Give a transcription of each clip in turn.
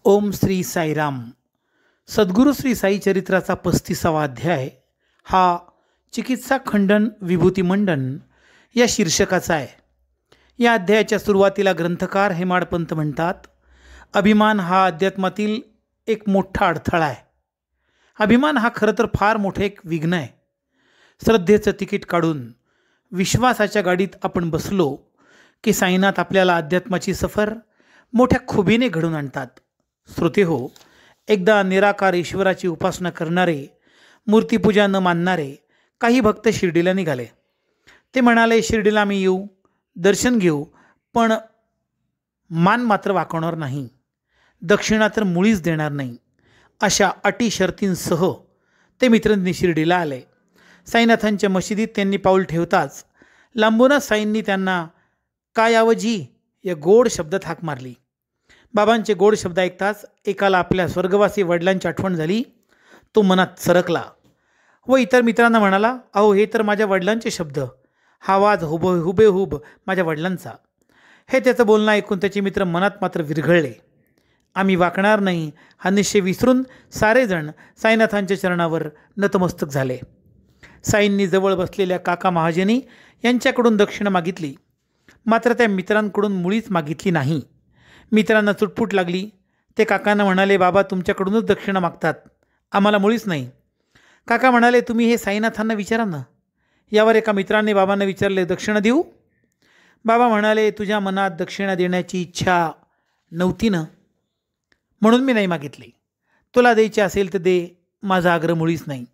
ओम श्री साईराम. सद्गुरू श्री साई चरित्राचा 35वा अध्याय हा चिकित्सा खंडन विभूती मंडन या शीर्षकाचा आहे. या अध्यायाच्या सुरुवातीला ग्रंथकार हेमाडपंत म्हणतात, अभिमान हा अध्यात्मातील एक मोठा अडथळा आहे. अभिमान हा खरं तर फार मोठं एक विघ्न आहे. श्रद्धेचं तिकीट काढून विश्वासाच्या गाडीत आपण बसलो की साईनाथ आपल्याला अध्यात्माची सफर मोठ्या खुबीने घडून आणतात. श्रोते हो, एकदा निराकार ईश्वराची उपासना करणारे, मूर्तीपूजा न मानणारे काही भक्त शिर्डीला निघाले. ते म्हणाले, शिर्डीला मी येऊ, दर्शन घेऊ, पण मान मात्र वाकवणार नाही, दक्षिणा तर मुळीच देणार नाही. अशा अटी शर्तींसह ते मित्रांनी शिर्डीला आले. साईनाथांच्या मशिदीत त्यांनी पाऊल ठेवताच लांबूनच साईंनी त्यांना कायावजी या गोड शब्दात हाक मारली. बाबांचे गोड शब्द ऐकताच एकाला आपल्या स्वर्गवासी वडिलांची आठवण झाली. तो मनात सरकला व इतर मित्रांना म्हणाला, अहो, हे तर माझ्या वडिलांचे शब्द, हा आवाज हुबेहूब माझ्या वडिलांचा. हे त्याचं बोलणं ऐकून त्याचे मित्र मनात मात्र विरघळले. आम्ही वाकणार नाही हा निश्चय विसरून सारेजण साईनाथांच्या चरणावर नतमस्तक झाले. साईंनी जवळ बसलेल्या काका महाजनी यांच्याकडून दक्षिणा मागितली, मात्र त्या मित्रांकडून मुळीच मागितली नाही. मित्रांना चुटपुट लागली. ते काकांना म्हणाले, बाबा तुमच्याकडूनच दक्षिणा मागतात, आम्हाला मुळीच नाही. काका म्हणाले, तुम्ही हे साईनाथांना विचारा ना. यावर एका मित्राने बाबांना विचारले, दक्षिणा देऊ? बाबा म्हणाले, तुझ्या मनात दक्षिणा देण्याची इच्छा नव्हती ना, म्हणून मी नाही मागितली. तुला द्यायची असेल तर दे, माझा आग्रह मुळीच नाही.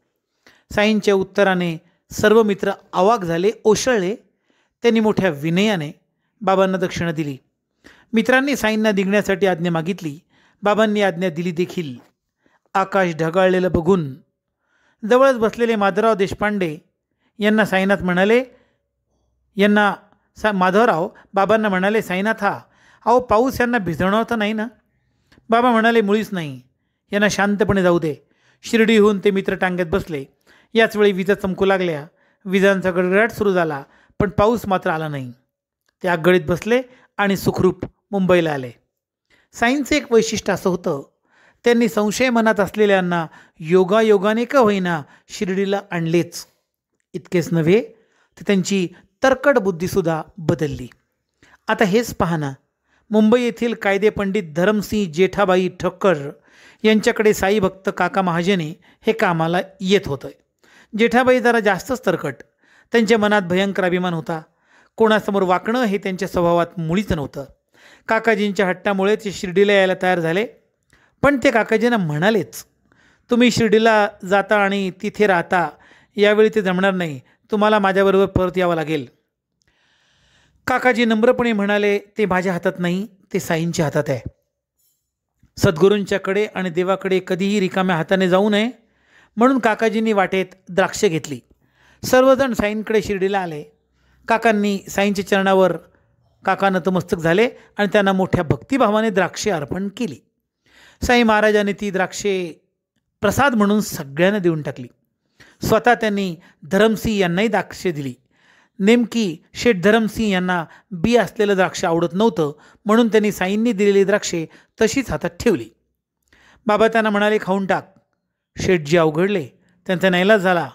साईंच्या उत्तराने सर्व मित्र अवाक झाले, ओसळले. त्यांनी मोठ्या विनयाने बाबांना दक्षिणा दिली. मित्रांनी साईंना निघण्यासाठी आज्ञा मागितली. बाबांनी आज्ञा दिली देखील. आकाश ढगाळलेलं बघून जवळच बसलेले माधवराव देशपांडे यांना साईनाथ म्हणाले, माधवराव बाबांना म्हणाले, साईनाथा, अहो पाऊस यांना भिजवणार तर नाही ना? बाबा म्हणाले, मुळीच नाही, यांना शांतपणे जाऊ दे. शिर्डीहून ते मित्र टांग्यात बसले. याच वेळी विजा चमकू लागल्या. विजांचा गडगडाट सुरू झाला, पण पाऊस मात्र आला नाही. ते आगळीत बसले आणि सुखरूप मुंबईला आले. साईंचं एक वैशिष्ट्य असं होतं, त्यांनी संशय मनात असलेल्यांना योगायोगाने का होईना शिर्डीला आणलेच. इतकेच नव्हे तर त्यांची तरकड बुद्धीसुद्धा बदलली. आता हेच पहा ना, मुंबई येथील कायदेपंडित धरमसिंह जेठाबाई ठक्कर यांच्याकडे साई भक्त काका महाजने हे कामाला येत होतं. जेठाबाई जरा जास्तच तरकट. त्यांच्या मनात भयंकर अभिमान होता. कोणासमोर वाकणं हे त्यांच्या स्वभावात मुळीच नव्हतं. काकाजींच्या हट्टामुळे ते शिर्डीला यायला तयार झाले. पण ते काकाजींना म्हणालेच, तुम्ही शिर्डीला जाता आणि तिथे राहता, यावेळी ते जमणार नाही, तुम्हाला माझ्याबरोबर परत यावं लागेल. काकाजी नम्रपणे म्हणाले, ते माझ्या हातात नाही, ते साईंच्या हातात आहे. सद्गुरूंच्याकडे आणि देवाकडे कधीही रिकाम्या हाताने जाऊ नये, म्हणून काकाजींनी वाटेत द्राक्ष घेतली. सर्वजण साईंकडे शिर्डीला आले. काकांनी साईंच्या चरणावर नतमस्तक झाले आणि त्यांना मोठ्या भक्तिभावाने द्राक्षे अर्पण केली. साई महाराजांनी ती द्राक्षे प्रसाद म्हणून सगळ्यांना देऊन टाकली. स्वतः त्यांनी धरमसिंह यांनाही द्राक्षे दिली. नेमकी शेठ धरमसिंह यांना बी असलेलं द्राक्ष आवडत नव्हतं, म्हणून त्यांनी साईंनी दिलेली द्राक्षे तशीच हातात ठेवली. बाबा त्यांना म्हणाले, खाऊन टाक. शेठजी अवघडले. त्यांचा नाईलाज झाला.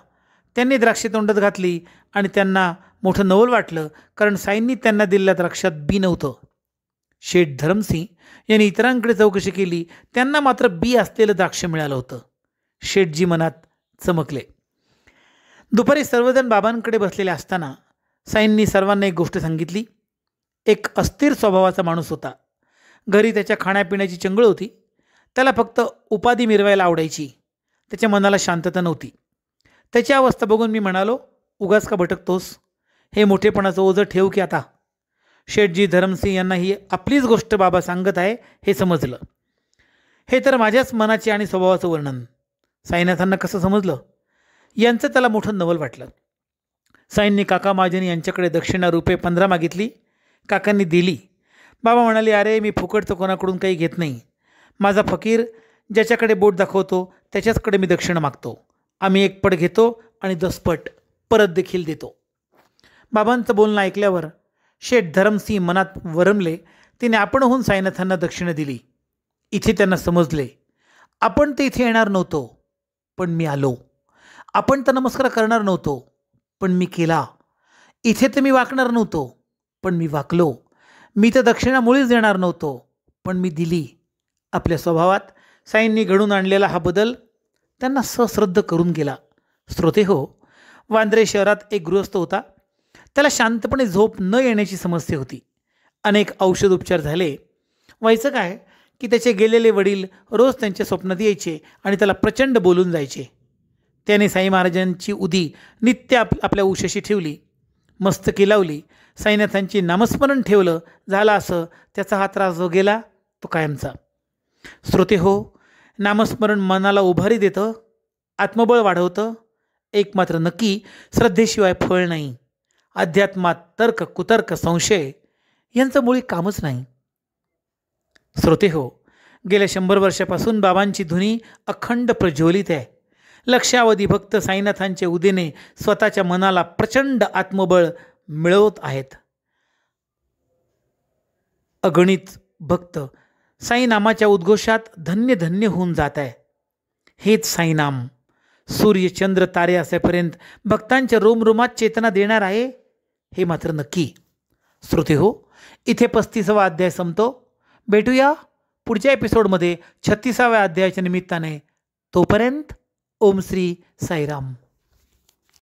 त्यांनी द्राक्षे तोंडात घातली आणि त्यांना मोठं नवल वाटलं, कारण साईंनी त्यांना दिलेल्या द्राक्षात बी नव्हतं. शेठ धरमसिंह यांनी इतरांकडे चौकशी केली. त्यांना मात्र बी असलेलं द्राक्ष मिळालं होतं. शेठजी मनात चमकले. दुपारी सर्वजण बाबांकडे बसलेले असताना साईंनी सर्वांना एक गोष्ट सांगितली. एक अस्थिर स्वभावाचा माणूस होता. घरी त्याच्या खाण्यापिण्याची चंगळ होती. त्याला फक्त उपाधी मिरवायला आवडायची. त्याच्या मनाला शांतता नव्हती. त्याची अवस्था बघून मी म्हणालो, उगाच का भटकतोस? हे मोठेपणाचं ओझं ठेव की आता. शेठजी धरमसिंह यांना ही आपलीच गोष्ट बाबा सांगत आहे हे समजलं. हे तर माझ्याच मनाचे आणि स्वभावाचं वर्णन. साईनाथांना कसं समजलं? यांचं त्याला मोठं नवल वाटलं. साईंनी काका महाजनी यांच्याकडे दक्षिणा रुपये 15 मागितली. काकांनी दिली. बाबा म्हणाले, अरे मी फुकटचं कोणाकडून काही घेत नाही. माझा फकीर ज्याच्याकडे बोट दाखवतो त्याच्याचकडे मी दक्षिणा मागतो. आम्ही एक पट घेतो आणि 10 पट परत देखील देतो. बाबांचं बोलणं ऐकल्यावर शेठ धरमसिंह मनात वरमले. तिने आपणहून साईनाथांना दक्षिणा दिली. इथे त्यांना समजले, आपण तर इथे येणार नव्हतो, पण मी आलो. आपण तर नमस्कार करणार नव्हतो, पण मी केला. इथे तर मी वाकणार नव्हतो, पण मी वाकलो. मी तर दक्षिणा मुळीच देणार नव्हतो, पण मी दिली. आपल्या स्वभावात साईंनी घडून आणलेला हा बदल त्यांना सश्रद्ध करून गेला. श्रोते हो, वांद्रे शहरात एक गृहस्थ होता. त्याला शांतपणे झोप न येण्याची समस्या होती. अनेक औषधोपचार झाले. व्हायचं काय की त्याचे गेलेले वडील रोज त्यांच्या स्वप्नात यायचे आणि त्याला प्रचंड बोलून जायचे. त्याने साई महाराजांची उदी नित्य आपल्या उशाशी ठेवली, मस्तकी लावली, साईनाथांचे नामस्मरण ठेवलं. झालं असं त्याचा हा त्रास जो गेला तो कायमचा. श्रोते हो, नामस्मरण मनाला उभारी देतं, आत्मबळ वाढवतं. एक मात्र नक्की, श्रद्धेशिवाय फळ नाही. अध्यात्मात तर्क, कुतर्क, संशय यांचं मुळी कामच नाही. श्रोते हो, गेल्या 100 वर्षापासून बाबांची धुनी अखंड प्रज्वलित आहे. लक्षावधी भक्त साईनाथांच्या उदीने स्वतःच्या मनाला प्रचंड आत्मबळ मिळवत आहेत. अगणित भक्त साईनामाच्या उद्घोषात धन्य धन्य होऊन जात आहे. हेच साईनाम सूर्य चंद्र तारे असेपर्यंत भक्तांच्या रोमरोमात चेतना देणार आहे, हे मात्र नक्की. श्रोते हो, इथे 35वा अध्याय संपतो. भेटूया पुढच्या एपिसोडमध्ये 36व्या अध्यायाच्या निमित्ताने. तोपर्यंत ओम श्री साईराम.